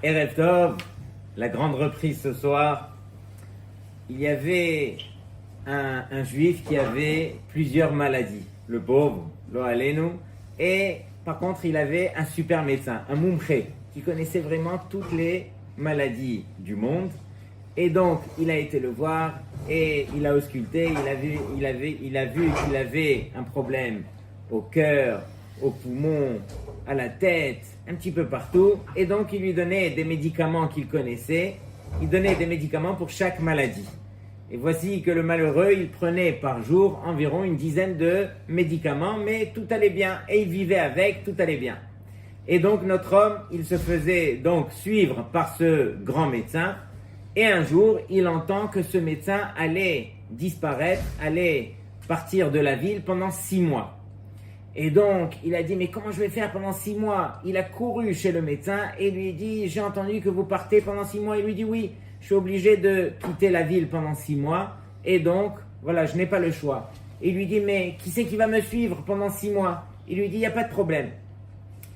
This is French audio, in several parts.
Erev Tov, la grande reprise ce soir. Il y avait un juif qui avait plusieurs maladies. Le pauvre, lo alenu. Et par contre, il avait un super médecin, un mumche, qui connaissait vraiment toutes les maladies du monde. Et donc, il a été le voir et il a ausculté. Il a vu qu'il avait un problème au cœur, aux poumons, à la tête, un petit peu partout. Et donc, il lui donnait des médicaments qu'il connaissait. Il donnait des médicaments pour chaque maladie. Et voici que le malheureux, il prenait par jour environ une dizaine de médicaments, mais tout allait bien. Et il vivait avec, tout allait bien. Et donc, notre homme, il se faisait donc suivre par ce grand médecin. Et un jour, il entend que ce médecin allait disparaître, allait partir de la ville pendant 6 mois. Et donc, il a dit, mais comment je vais faire pendant 6 mois? Il a couru chez le médecin et lui dit, j'ai entendu que vous partez pendant 6 mois. Il lui dit, oui, je suis obligé de quitter la ville pendant 6 mois. Et donc, voilà, je n'ai pas le choix. Et il lui dit, mais qui c'est qui va me suivre pendant 6 mois? Il lui dit, il n'y a pas de problème.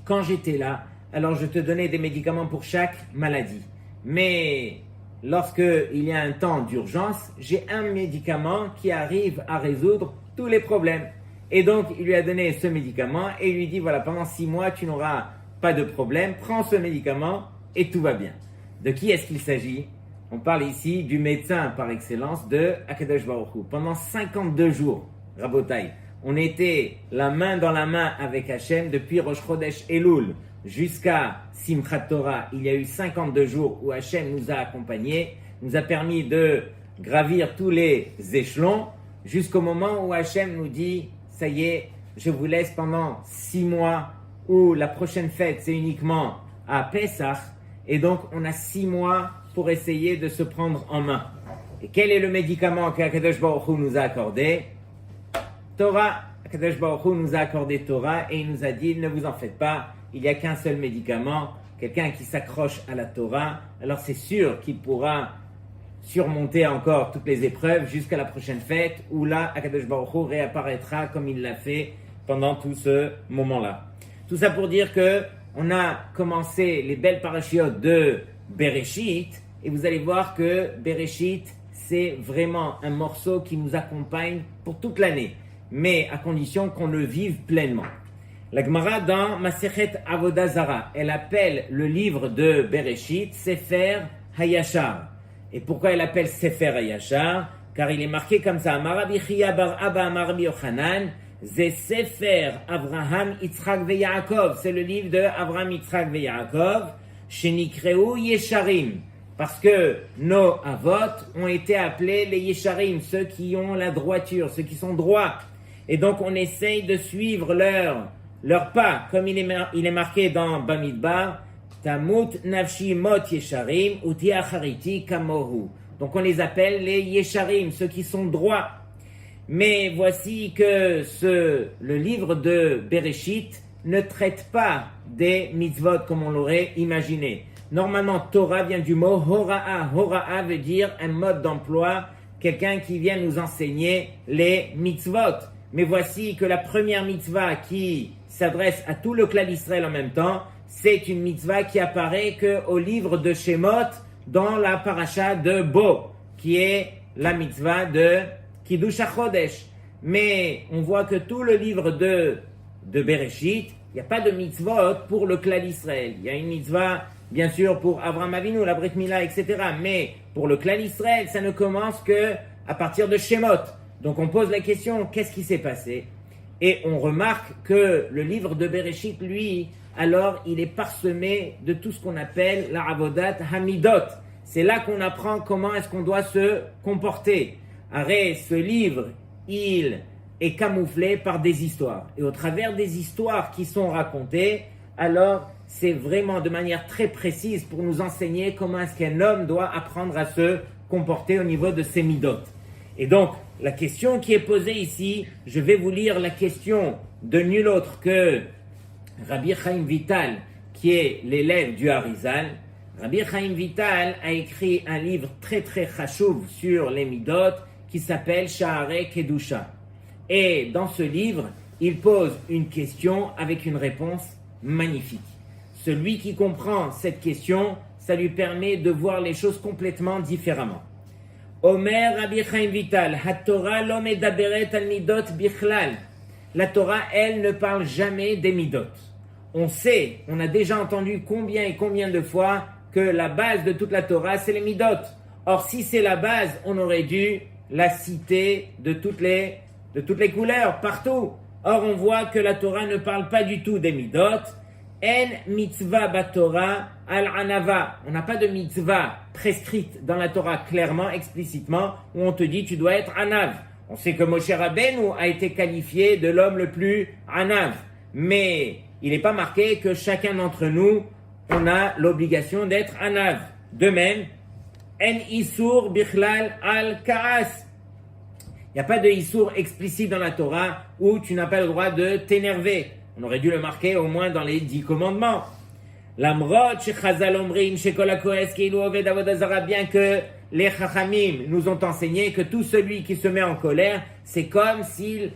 Quand j'étais là, alors je te donnais des médicaments pour chaque maladie. Mais lorsqu'il y a un temps d'urgence, j'ai un médicament qui arrive à résoudre tous les problèmes. Et donc, il lui a donné ce médicament et il lui dit, voilà, pendant 6 mois, tu n'auras pas de problème, prends ce médicament et tout va bien. De qui est-ce qu'il s'agit? On parle ici du médecin par excellence de Akadosh Baruch Hu. Pendant 52 jours, Rabotai, on était la main dans la main avec Hachem depuis Rosh Chodesh Elul jusqu'à Simchat Torah. Il y a eu 52 jours où Hachem nous a accompagnés, nous a permis de gravir tous les échelons jusqu'au moment où Hachem nous dit, ça y est, je vous laisse pendant 6 mois où la prochaine fête c'est uniquement à Pesach et donc on a 6 mois pour essayer de se prendre en main. Et quel est le médicament qu'Akadosh Baruch Hu nous a accordé? Torah. Akadosh Baruch Hu nous a accordé Torah et il nous a dit, ne vous en faites pas, il n'y a qu'un seul médicament, quelqu'un qui s'accroche à la Torah, alors c'est sûr qu'il pourra surmonter encore toutes les épreuves jusqu'à la prochaine fête où là, Akadosh Baruch Hu réapparaîtra comme il l'a fait pendant tout ce moment-là. Tout ça pour dire que on a commencé les belles parachiotes de Bereshit et vous allez voir que Bereshit, c'est vraiment un morceau qui nous accompagne pour toute l'année, mais à condition qu'on le vive pleinement. La Gemara dans Masechet Avodah Zara, elle appelle le livre de Bereshit Sefer Hayashar. Et pourquoi elle appelle Sefer Hayashar? Car il est marqué comme ça. Amar Rabbi Chia bar Abba Amar Rabbi Yochanan, c'est Sefer Avraham, Yitzhak ve Yaakov. C'est le livre de Avraham, Yitzhak ve Yaakov. Shenikreu Yesharim. Parce que nos avot ont été appelés les Yesharim, ceux qui ont la droiture, ceux qui sont droits. Et donc on essaye de suivre leur pas, comme il est marqué dans Bamidbar. Tamut nafshi mot yesharim uti achariti kamohu. Donc on les appelle les yesharim, ceux qui sont droits. Mais voici que le livre de Bereshit ne traite pas des mitzvot comme on l'aurait imaginé. Normalement, Torah vient du mot hora'a. Hora'a veut dire un mode d'emploi, quelqu'un qui vient nous enseigner les mitzvot. Mais voici que la première mitzvah qui s'adresse à tout le clan d'Israël en même temps, c'est une mitzvah qui apparaît qu'au livre de Shemot, dans la paracha de Bo, qui est la mitzvah de Kiddush HaChodesh. Mais on voit que tout le livre de Bereshit, il n'y a pas de mitzvot pour le clan d'Israël. Il y a une mitzvah, bien sûr, pour Avraham Avinu, la Brit Mila, etc. Mais pour le clan d'Israël, ça ne commence que à partir de Shemot. Donc on pose la question, qu'est-ce qui s'est passé? Et on remarque que le livre de Bereshit, lui, alors il est parsemé de tout ce qu'on appelle la Avodat Hamidot. C'est là qu'on apprend comment est-ce qu'on doit se comporter. Arrête, ce livre, il est camouflé par des histoires. Et au travers des histoires qui sont racontées, alors c'est vraiment de manière très précise pour nous enseigner comment est-ce qu'un homme doit apprendre à se comporter au niveau de ses midot. Et donc, la question qui est posée ici, je vais vous lire la question de nul autre que Rabbi Chaim Vital, qui est l'élève du Harizal. Rabbi Chaim Vital a écrit un livre très très chashuv sur les midot qui s'appelle Sha'arei Kedusha. Et dans ce livre, il pose une question avec une réponse magnifique. Celui qui comprend cette question, ça lui permet de voir les choses complètement différemment. Omer Rabbi Chaim Vital, HaTorah lo medaberet al midot bichlal. La Torah, elle, ne parle jamais des midot. On sait, on a déjà entendu combien et combien de fois que la base de toute la Torah, c'est les midot. Or, si c'est la base, on aurait dû la citer de toutes les couleurs, partout. Or, on voit que la Torah ne parle pas du tout des midot. En mitzvah batorah al-anava. On n'a pas de mitzvah prescrite dans la Torah clairement, explicitement, où on te dit tu dois être anav. On sait que Moshe Rabbeinu a été qualifié de l'homme le plus anav. Mais il n'est pas marqué que chacun d'entre nous, on a l'obligation d'être anav. De même, en isur bichlal al-kaas. Il n'y a pas de isur explicite dans la Torah où tu n'as pas le droit de t'énerver. On aurait dû le marquer au moins dans les 10 commandements. L'amrot, shechazal omrim, shekol hakohes, keilu oved avodah zara, bien que les chachamim nous ont enseigné que tout celui qui se met en colère, c'est comme s'il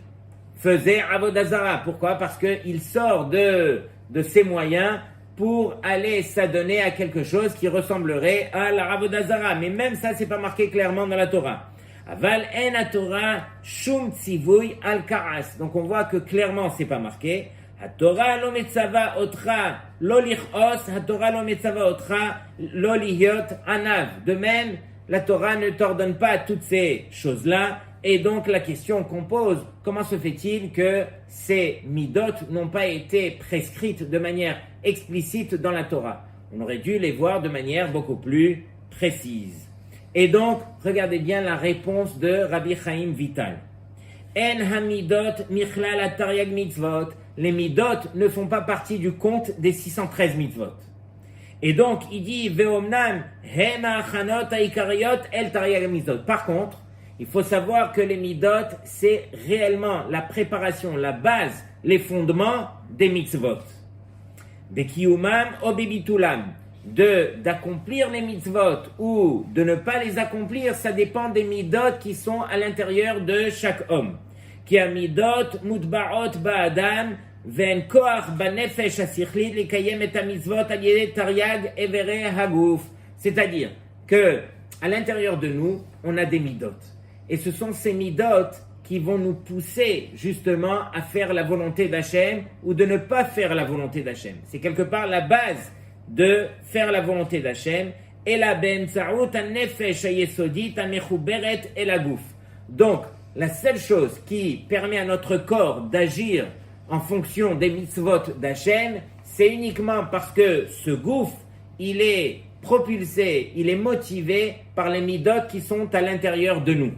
faisait avodah zara. Pourquoi? Parce qu'il sort de ses moyens pour aller s'adonner à quelque chose qui ressemblerait à la avodah zara. Mais même ça, c'est pas marqué clairement dans la Torah. Aval en Torah shum tzivui al kaas. Donc on voit que clairement c'est pas marqué. HaTorah lo metzava otra lo lichos, HaTorah lo metzava otra lo lihiot anav. De même, la Torah ne t'ordonne pas toutes ces choses-là. Et donc la question qu'on pose, comment se fait-il que ces midot n'ont pas été prescrites de manière explicite dans la Torah? On aurait dû les voir de manière beaucoup plus précise. Et donc, regardez bien la réponse de Rabbi Chaim Vital. En hamidot michlal atariag mitzvot. Les midot ne font pas partie du compte des 613 mitzvot. Et donc, il dit, ve'omnam hem ha'achanot ha'ikariot el tariag mitzvot. Par contre, il faut savoir que les midot, c'est réellement la préparation, la base, les fondements des mitzvot. Bekiyumam o bibitulam. D'accomplir les mitzvot ou de ne pas les accomplir, ça dépend des midot qui sont à l'intérieur de chaque homme. Ki amidot mutba'ot ba'adam ve'en koach ba'nefesh hasichlit likayem et hamitzvot al yedei taryag evere haguf. C'est-à-dire que à l'intérieur de nous, on a des midot. Et ce sont ces midot qui vont nous pousser justement à faire la volonté d'Hachem ou de ne pas faire la volonté d'Hachem. C'est quelque part la base de faire la volonté d'Hachem, et la benzaout an-nefesh hayesodit amechuberet el haguf. Donc, la seule chose qui permet à notre corps d'agir en fonction des mitzvot d'Hachem, c'est uniquement parce que ce gouffre, il est propulsé, il est motivé par les midot qui sont à l'intérieur de nous.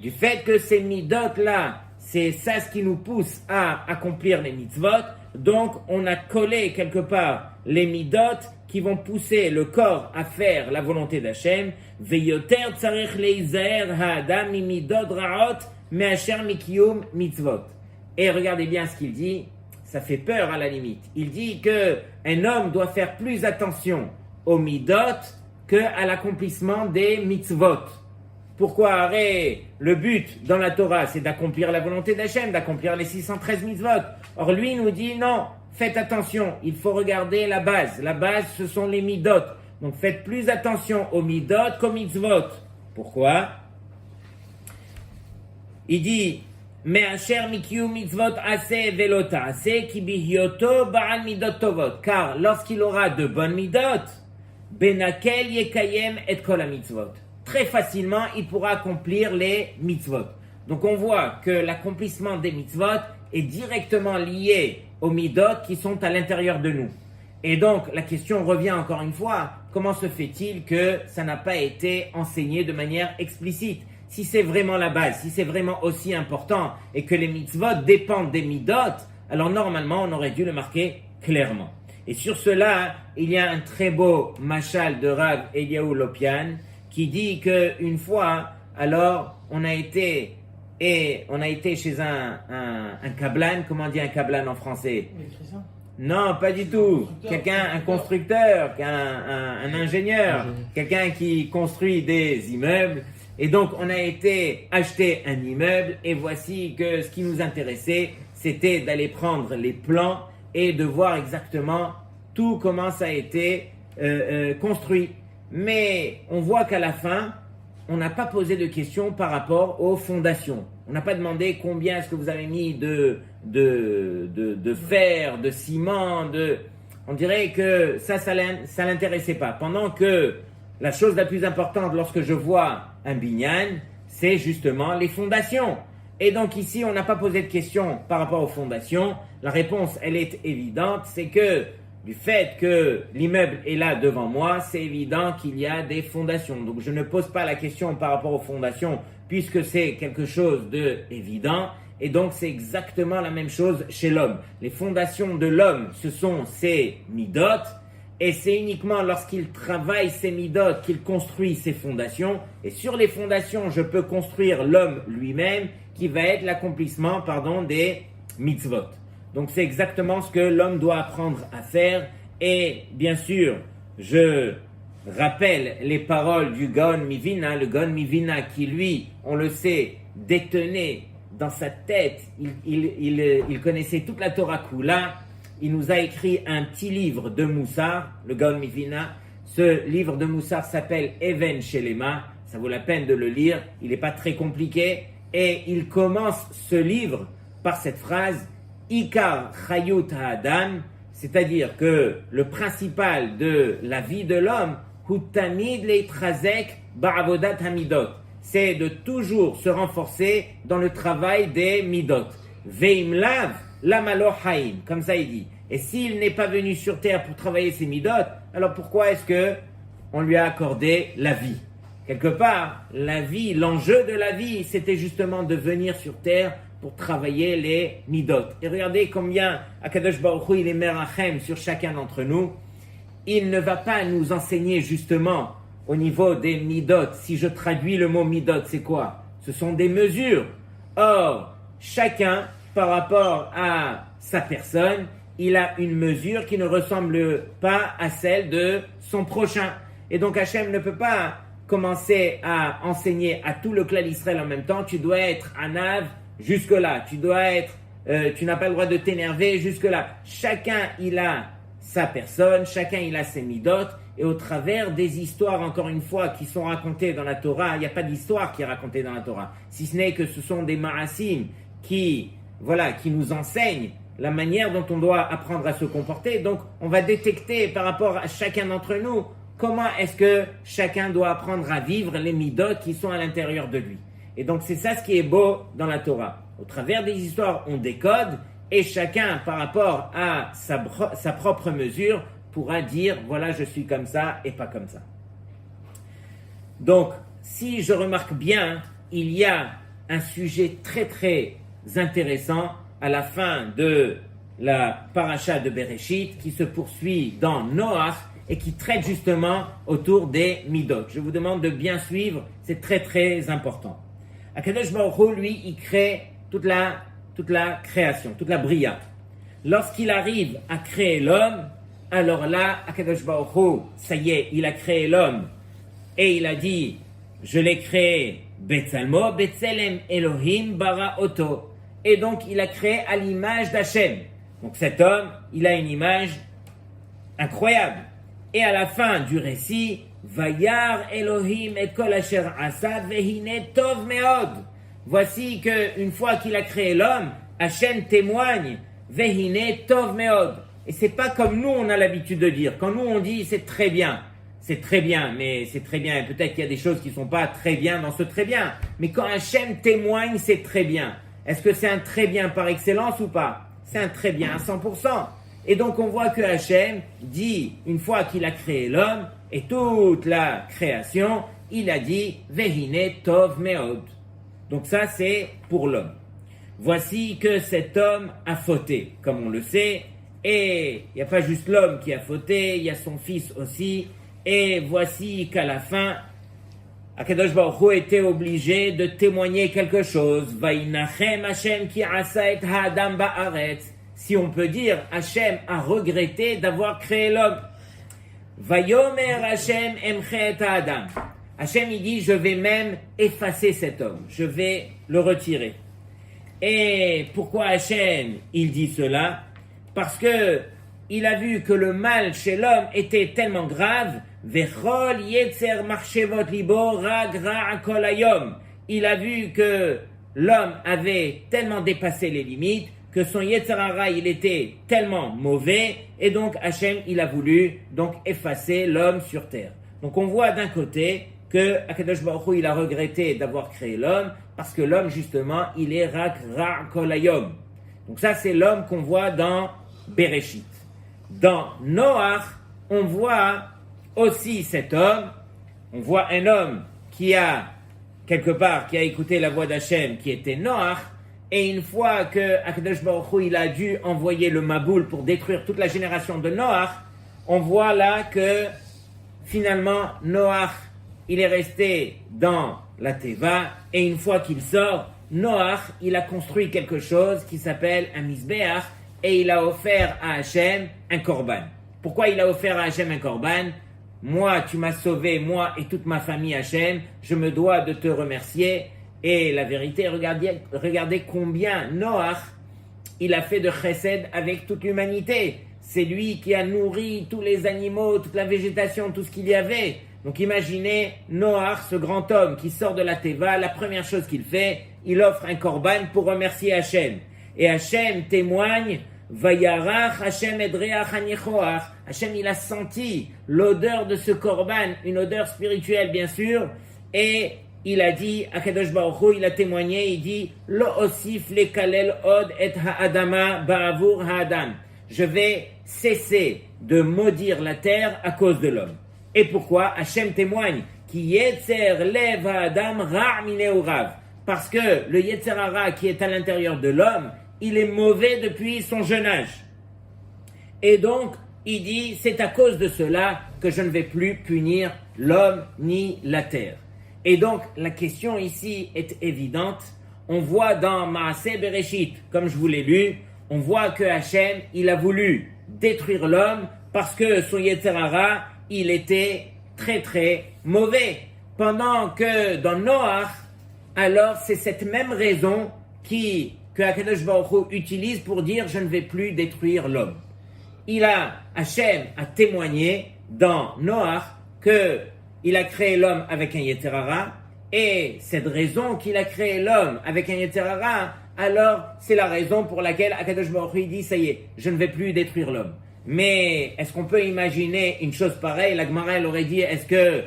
Du fait que ces midot-là, c'est ça ce qui nous pousse à accomplir les mitzvot, donc on a collé quelque part les midot qui vont pousser le corps à faire la volonté d'Hachem. Veyoter tzarich leizaher ha'adam mimidot ra'ot me'asher mikiyum mitzvot. Et regardez bien ce qu'il dit, ça fait peur à la limite. Il dit que un homme doit faire plus attention aux midot qu'à l'accomplissement des mitzvot. Pourquoi? Arrête, le but dans la Torah, c'est d'accomplir la volonté d'Hachem, d'accomplir les 613 mitzvot. Or lui nous dit non, faites attention, il faut regarder la base. La base, ce sont les midot. Donc faites plus attention aux midot qu'aux mitzvot. Pourquoi? Il dit Me'asher mikiyum mitzvot aseh velota aseh ki bihyoto ba'al midot tovot. Car lorsqu'il aura de bonnes midot, benakel yekayem et kol mitzvot. Très facilement, il pourra accomplir les mitzvot. Donc on voit que l'accomplissement des mitzvot est directement lié aux midot qui sont à l'intérieur de nous. Et donc la question revient encore une fois, comment se fait-il que ça n'a pas été enseigné de manière explicite? Si c'est vraiment la base, si c'est vraiment aussi important et que les mitzvot dépendent des midot, alors normalement on aurait dû le marquer clairement. Et sur cela, il y a un très beau mashal de Rav Eliyahu Lopian qui dit qu'une fois, alors on a été chez un kablan. Comment on dit un kablan en français? Électricien? Non, pas du tout. Un constructeur, un ingénieur, quelqu'un qui construit des immeubles. Et donc on a été acheter un immeuble et voici que ce qui nous intéressait, c'était d'aller prendre les plans et de voir exactement tout comment ça a été construit. Mais on voit qu'à la fin, on n'a pas posé de questions par rapport aux fondations. On n'a pas demandé combien est-ce que vous avez mis de fer, de ciment, On dirait que ça l'intéressait pas. Pendant que la chose la plus importante lorsque je vois un binyan, c'est justement les fondations. Et donc ici, on n'a pas posé de questions par rapport aux fondations. La réponse, elle est évidente, c'est que du fait que l'immeuble est là devant moi, c'est évident qu'il y a des fondations. Donc je ne pose pas la question par rapport aux fondations puisque c'est quelque chose d'évident. Et donc c'est exactement la même chose chez l'homme. Les fondations de l'homme, ce sont ses midot. Et c'est uniquement lorsqu'il travaille ses midot qu'il construit ses fondations. Et sur les fondations, je peux construire l'homme lui-même qui va être l'accomplissement, des mitzvot. Donc c'est exactement ce que l'homme doit apprendre à faire. Et bien sûr, je rappelle les paroles du Gaon Mivina, le Gaon Mivina qui lui, on le sait, détenait dans sa tête, il connaissait toute la Torah Kula. Il nous a écrit un petit livre de Moussar, le Gaon Mivina. Ce livre de Moussar s'appelle Even Shelema. Ça vaut la peine de le lire. Il n'est pas très compliqué. Et il commence ce livre par cette phrase Ikar Chayut Ha'adam, c'est-à-dire que le principal de la vie de l'homme, Hu Tamid Leitrazek Ba'avodat Hamidot, c'est de toujours se renforcer dans le travail des midot. Veim lav lamalo haim, comme ça il dit. Et s'il n'est pas venu sur terre pour travailler ses midot, alors pourquoi est-ce que on lui a accordé la vie? Quelque part, la vie, l'enjeu de la vie, c'était justement de venir sur terre pour travailler les midot. Et regardez combien Akadosh Baruch Hu, il est merachem sur chacun d'entre nous. Il ne va pas nous enseigner justement au niveau des midot. Si je traduis le mot midot, c'est quoi? Ce sont des mesures. Or, chacun, par rapport à sa personne, il a une mesure qui ne ressemble pas à celle de son prochain. Et donc Hachem ne peut pas commencer à enseigner à tout le clan d'Israël en même temps. Tu dois être anav jusque-là. Tu n'as pas le droit de t'énerver jusque-là. Chacun, il a sa personne, chacun, il a ses midot. Et au travers des histoires, encore une fois, qui sont racontées dans la Torah, il n'y a pas d'histoire qui est racontée dans la Torah. Si ce n'est que ce sont des marasim qui nous enseignent la manière dont on doit apprendre à se comporter. Donc, on va détecter par rapport à chacun d'entre nous, comment est-ce que chacun doit apprendre à vivre les midot qui sont à l'intérieur de lui. Et donc, c'est ça ce qui est beau dans la Torah. Au travers des histoires, on décode et chacun, par rapport à sa propre mesure, pourra dire, voilà, je suis comme ça et pas comme ça. Donc, si je remarque bien, il y a un sujet très très intéressant à la fin de la paracha de Bereshit qui se poursuit dans Noach et qui traite justement autour des midot. Je vous demande de bien suivre, c'est très très important. Akadosh Baruch Hu, lui, il crée toute la création, toute la bria. Lorsqu'il arrive à créer l'homme, alors là, Akadosh Baruch Hu, ça y est, il a créé l'homme et il a dit, je l'ai créé Betzalmo, Betzelem Elohim bara Oto. Et donc, il a créé à l'image d'Hachem. Donc, cet homme, il a une image incroyable. Et à la fin du récit, Vayar Elohim et kol asher asa vehine tov meod. Voici qu'une fois qu'il a créé l'homme, Hachem témoigne, vehine tov meod. Et c'est pas comme nous, on a l'habitude de dire. Quand nous, on dit, c'est très bien, mais c'est très bien. Et peut-être qu'il y a des choses qui sont pas très bien dans ce très bien. Mais quand Hachem témoigne, c'est très bien. Est-ce que c'est un très bien par excellence ou pas? C'est un très bien à 100%. Et donc on voit que Hachem dit, une fois qu'il a créé l'homme et toute la création, il a dit « Vehine tov meod ». Donc ça c'est pour l'homme. Voici que cet homme a fauté, comme on le sait. Et il n'y a pas juste l'homme qui a fauté, il y a son fils aussi. Et voici qu'à la fin, Akadosh Baruch Hu était obligé de témoigner quelque chose. Vaïnachem Hashem ki asa et ha'adam ba'aretz. Si on peut dire, Hashem a regretté d'avoir créé l'homme. Vayomer Hashem emche et ha'adam. Hashem il dit, je vais même effacer cet homme. Je vais le retirer. Et pourquoi Hashem il dit cela? Parce que il a vu que le mal chez l'homme était tellement grave, Vechol yetzer marchevot libo rag ra kol hayom. Il a vu que l'homme avait tellement dépassé les limites, que son yetzer hara, il était tellement mauvais, et donc Hachem, il a voulu donc effacer l'homme sur terre. Donc on voit d'un côté que Akadosh Baruch Hu, il a regretté d'avoir créé l'homme, parce que l'homme, justement, il est rak ra kol hayom. Donc ça, c'est l'homme qu'on voit dans Bereshit. Dans Noach, on voit aussi cet homme, on voit un homme qui a, quelque part, qui a écouté la voix d'Hachem, qui était Noach, et une fois que Akadosh Baruch Hu, il a dû envoyer le Maboul pour détruire toute la génération de Noach, on voit là que, finalement, Noach, il est resté dans la Teva, et une fois qu'il sort, Noach, il a construit quelque chose qui s'appelle un Mizbeach, et il a offert à Hachem un korban. Pourquoi il a offert à Hachem un korban? Moi, tu m'as sauvé, moi et toute ma famille Hachem, je me dois de te remercier. Et la vérité, regardez combien Noach, il a fait de chesed avec toute l'humanité. C'est lui qui a nourri tous les animaux, toute la végétation, tout ce qu'il y avait. Donc imaginez Noach, ce grand homme qui sort de la Teva, la première chose qu'il fait, il offre un korban pour remercier Hachem. Et Hachem témoigne, Vayarach Hachem edreach anichoach. Hachem, il a senti l'odeur de ce korban, une odeur spirituelle bien sûr, et il a dit, Akadosh Baruch Hu, il a témoigné, il dit, Lo osif lekalel od et ha'adama ba'avur ha'adam. Je vais cesser de maudire la terre à cause de l'homme. Et pourquoi? Hachem témoigne, Ki yetzer lev ha'adam ra' mineurav. Parce que le yetzer hara qui est à l'intérieur de l'homme, il est mauvais depuis son jeune âge. Et donc, il dit, c'est à cause de cela que je ne vais plus punir l'homme ni la terre. Et donc, la question ici est évidente. On voit dans Maaseh Bereshit, comme je vous l'ai lu, on voit que Hachem, il a voulu détruire l'homme parce que son yetzer hara, il était très très mauvais. Pendant que dans Noach, alors c'est cette même raison que Akadosh Baruch Hu utilise pour dire je ne vais plus détruire l'homme. Hachem a témoigné dans Noach que il a créé l'homme avec un yetzer hara, et cette raison qu'il a créé l'homme avec un yetzer hara, alors c'est la raison pour laquelle Akadosh Baruch Hu dit ça y est, je ne vais plus détruire l'homme. Mais est-ce qu'on peut imaginer une chose pareille? La Gemara elle aurait dit est-ce que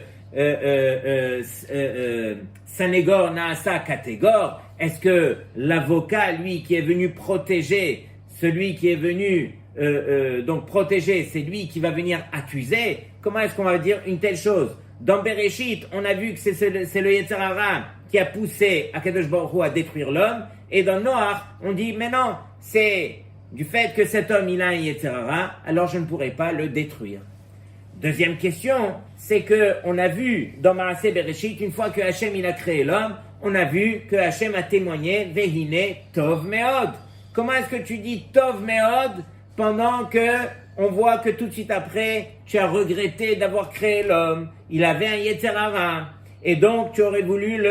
Sanégor Naasa Katégor, est-ce que l'avocat, lui, qui est venu protéger, celui qui est venu donc protéger, c'est lui qui va venir accuser? Comment est-ce qu'on va dire une telle chose? Dans Bereshit, on a vu que c'est le yetzer hara qui a poussé Akadosh Baruch Hu à détruire l'homme, et dans Noach, on dit mais non, c'est du fait que cet homme il a un yetzer hara, alors je ne pourrai pas le détruire. Deuxième question, c'est que on a vu dans Maaseh Bereshit, une fois que Hachem il a créé l'homme, on a vu que Hachem a témoigné Vehine Tov Meod. Comment est-ce que tu dis Tov Meod pendant que on voit que tout de suite après tu as regretté d'avoir créé l'homme, il avait un yetzer hara et donc tu aurais voulu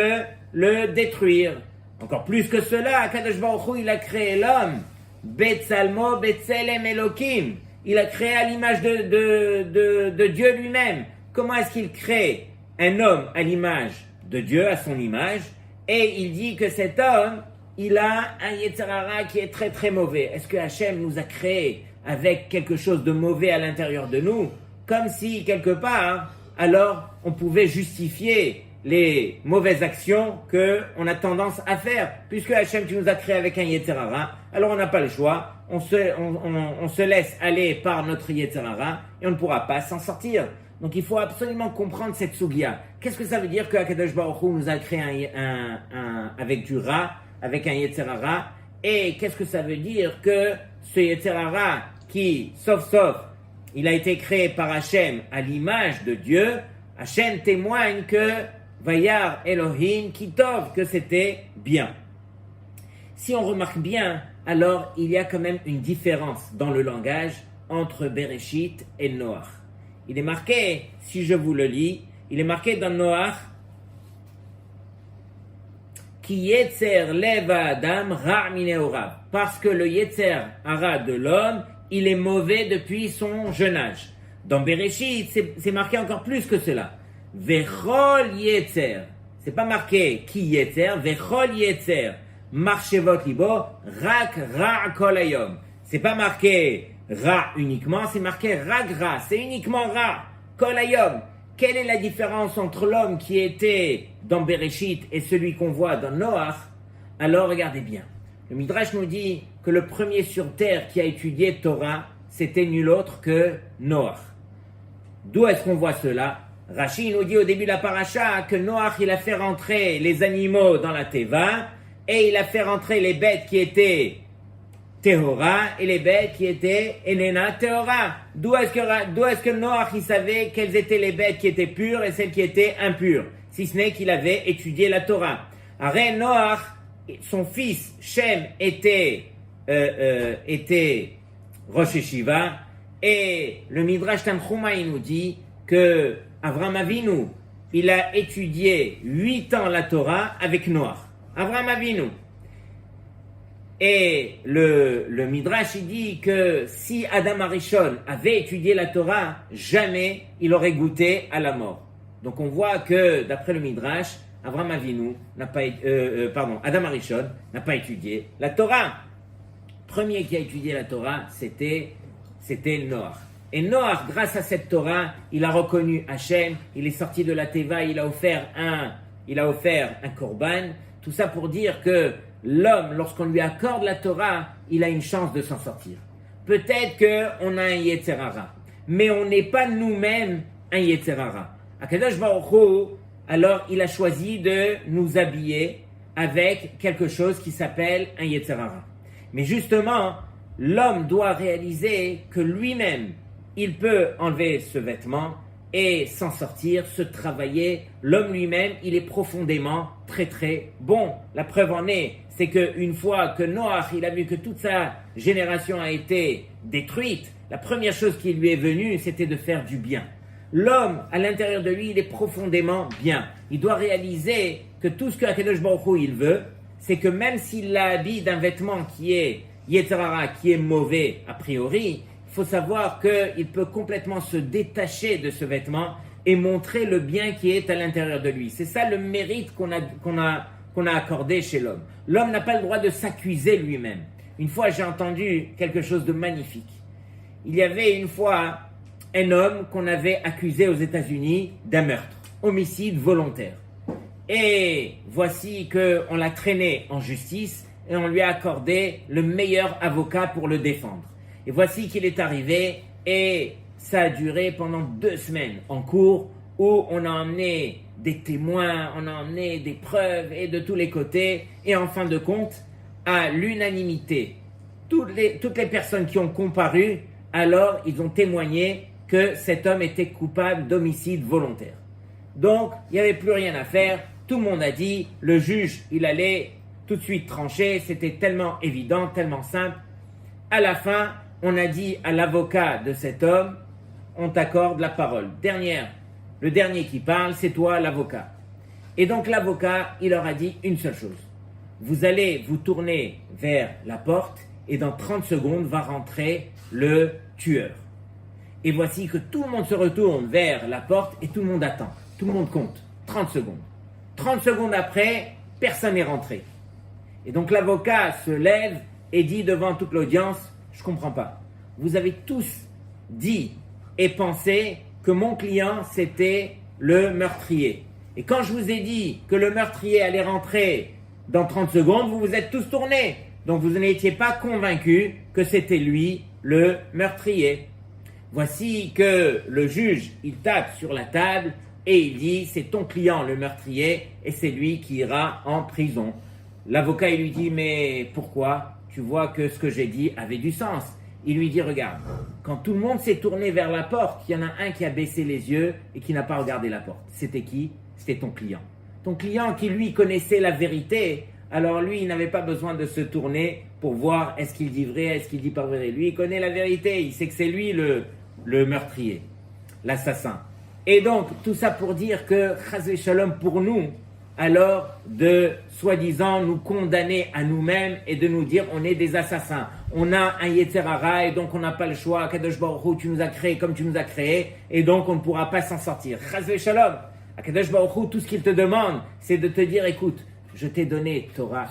le détruire. Encore plus que cela, Akadosh Baruch Hu il a créé l'homme Betsalmo Betselem Elokim. Il a créé à l'image de Dieu lui-même. Comment est-ce qu'il crée un homme à l'image de Dieu, à son image, et il dit que cet homme, il a un yetzer hara qui est très très mauvais. Est-ce que Hachem nous a créé avec quelque chose de mauvais à l'intérieur de nous? Comme si, quelque part, alors on pouvait justifier les mauvaises actions qu'on a tendance à faire. Puisque Hachem, tu nous as créé avec un yetzer hara, alors on n'a pas le choix. On se laisse aller par notre yetzer hara et on ne pourra pas s'en sortir. Donc il faut absolument comprendre cette sugya. Qu'est-ce que ça veut dire que Akadosh Baruch Hu nous a créé avec du ra, avec un yetzer hara? Et qu'est-ce que ça veut dire que ce yetzer hara qui, sauf, il a été créé par Hachem à l'image de Dieu, Hachem témoigne que Vayar Elohim Kitov, que c'était bien. Si on remarque bien, alors il y a quand même une différence dans le langage entre Bereshit et Noach. Il est marqué, si je vous le lis, il est marqué dans Noach Ki yetzer lev adam ra' mineorav, parce que le yetzer hara de l'homme, il est mauvais depuis son jeune âge. Dans Bereshit, c'est marqué encore plus que cela. Vechol yetzer. C'est pas marqué qui yetzer, vechol yetzer. Marchevot libo, rak ra kol hayom. C'est pas marqué ra uniquement, c'est marqué rak ra. C'est uniquement ra, kol hayom. Quelle est la différence entre l'homme qui était dans Bereshit et celui qu'on voit dans Noach? Alors regardez bien. Le Midrash nous dit que le premier sur terre qui a étudié Torah, c'était nul autre que Noach. D'où est-ce qu'on voit cela? Rashi nous dit au début de la paracha que Noach il a fait rentrer les animaux dans la Teva et il a fait rentrer les bêtes qui étaient Tehora et les bêtes qui étaient Enena Tehora. D'où est-ce que Noach il savait quelles étaient les bêtes qui étaient pures et celles qui étaient impures, si ce n'est qu'il avait étudié la Torah. Arrête Noach, son fils Shem était Rosh Yeshiva et le Midrash Tanchuma il nous dit que Avraham Avinu il a étudié 8 ans la Torah avec Noach. Avraham Avinu. Et le Midrash il dit que si Adam Arishon avait étudié la Torah, jamais il aurait goûté à la mort. Donc on voit que d'après le Midrash, Avraham Avinu Adam Arishon n'a pas étudié la Torah. Premier qui a étudié la Torah, c'était Noach. Et Noach, grâce à cette Torah, il a reconnu Hachem, il est sorti de la Teva, il a offert un korban. Tout ça pour dire que l'homme, lorsqu'on lui accorde la Torah, il a une chance de s'en sortir. Peut-être qu'on a un Yetzer Hara, mais on n'est pas nous-mêmes un Yetzer Hara. Akadosh Baruch Hu, alors il a choisi de nous habiller avec quelque chose qui s'appelle un Yetzer Hara. Mais justement, l'homme doit réaliser que lui-même, il peut enlever ce vêtement et s'en sortir, se travailler. L'homme lui-même, il est profondément très très bon. La preuve en est, c'est qu'une fois que Noach, il a vu que toute sa génération a été détruite, la première chose qui lui est venue, c'était de faire du bien. L'homme, à l'intérieur de lui, il est profondément bien. Il doit réaliser que tout ce que Akadosh Baruch Hu, il veut, c'est que même s'il l'habille d'un vêtement qui est Yetzer Hara, qui est mauvais a priori, il faut savoir qu'il peut complètement se détacher de ce vêtement et montrer le bien qui est à l'intérieur de lui. C'est ça le mérite qu'on a accordé chez l'homme. L'homme n'a pas le droit de s'accuser lui-même. Une fois, j'ai entendu quelque chose de magnifique. Il y avait une fois un homme qu'on avait accusé aux États-Unis d'un meurtre, homicide volontaire. Et voici qu'on l'a traîné en justice et on lui a accordé le meilleur avocat pour le défendre. Et voici qu'il est arrivé et ça a duré pendant 2 semaines en cours où on a emmené des témoins, on a emmené des preuves et de tous les côtés. Et en fin de compte, à l'unanimité, toutes les personnes qui ont comparu, alors ils ont témoigné que cet homme était coupable d'homicide volontaire. Donc, il n'y avait plus rien à faire. Tout le monde a dit, le juge, il allait tout de suite trancher. C'était tellement évident, tellement simple. À la fin, on a dit à l'avocat de cet homme, on t'accorde la parole. Le dernier qui parle, c'est toi, l'avocat. Et donc l'avocat, il leur a dit une seule chose. Vous allez vous tourner vers la porte et dans 30 secondes va rentrer le tueur. Et voici que tout le monde se retourne vers la porte et tout le monde attend. Tout le monde compte. 30 secondes. 30 secondes après, personne n'est rentré. Et donc l'avocat se lève et dit devant toute l'audience, je ne comprends pas. Vous avez tous dit et pensé que mon client, c'était le meurtrier. Et quand je vous ai dit que le meurtrier allait rentrer dans 30 secondes, vous vous êtes tous tournés. Donc vous n'étiez pas convaincus que c'était lui le meurtrier. Voici que le juge, il tape sur la table et il dit, c'est ton client le meurtrier et c'est lui qui ira en prison. L'avocat, il lui dit, mais pourquoi? Tu vois que ce que j'ai dit avait du sens. Il lui dit, regarde, quand tout le monde s'est tourné vers la porte, il y en a un qui a baissé les yeux et qui n'a pas regardé la porte. C'était qui? C'était ton client. Ton client qui, lui, connaissait la vérité, alors lui, il n'avait pas besoin de se tourner pour voir est-ce qu'il dit vrai, est-ce qu'il dit pas vrai. Lui, il connaît la vérité, il sait que c'est lui le meurtrier, l'assassin. Et donc, tout ça pour dire que, Chas Shalom pour nous, alors de soi-disant nous condamner à nous-mêmes et de nous dire on est des assassins. on a un Yetzer Hara et donc on n'a pas le choix. Akadosh Baruch Hu, tu nous as créé comme tu nous as créé et donc on ne pourra pas s'en sortir. Chas v'shalom. Akadosh Baruch Hu, tout ce qu'il te demande, c'est de te dire, écoute, je t'ai donné Torah.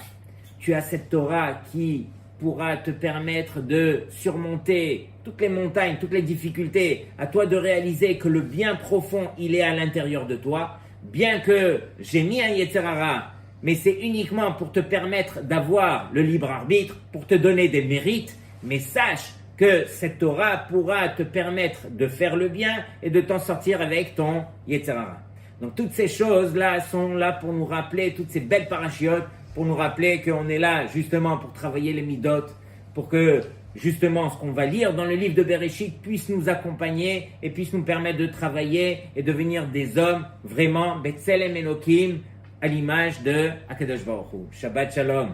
Tu as cette Torah qui pourra te permettre de surmonter toutes les montagnes, toutes les difficultés. À toi de réaliser que le bien profond, il est à l'intérieur de toi. Bien que j'ai mis un Yetzer Hara, mais c'est uniquement pour te permettre d'avoir le libre arbitre, pour te donner des mérites. Mais sache que cette Torah pourra te permettre de faire le bien et de t'en sortir avec ton Yetzer Hara. Donc toutes ces choses-là sont là pour nous rappeler, toutes ces belles parachiotes, pour nous rappeler qu'on est là justement pour travailler les midot, pour que justement ce qu'on va lire dans le livre de Bereshit puisse nous accompagner et puisse nous permettre de travailler et devenir des hommes vraiment Betselem Elokim à l'image de Akadosh Baruch Hu. Shabbat Shalom.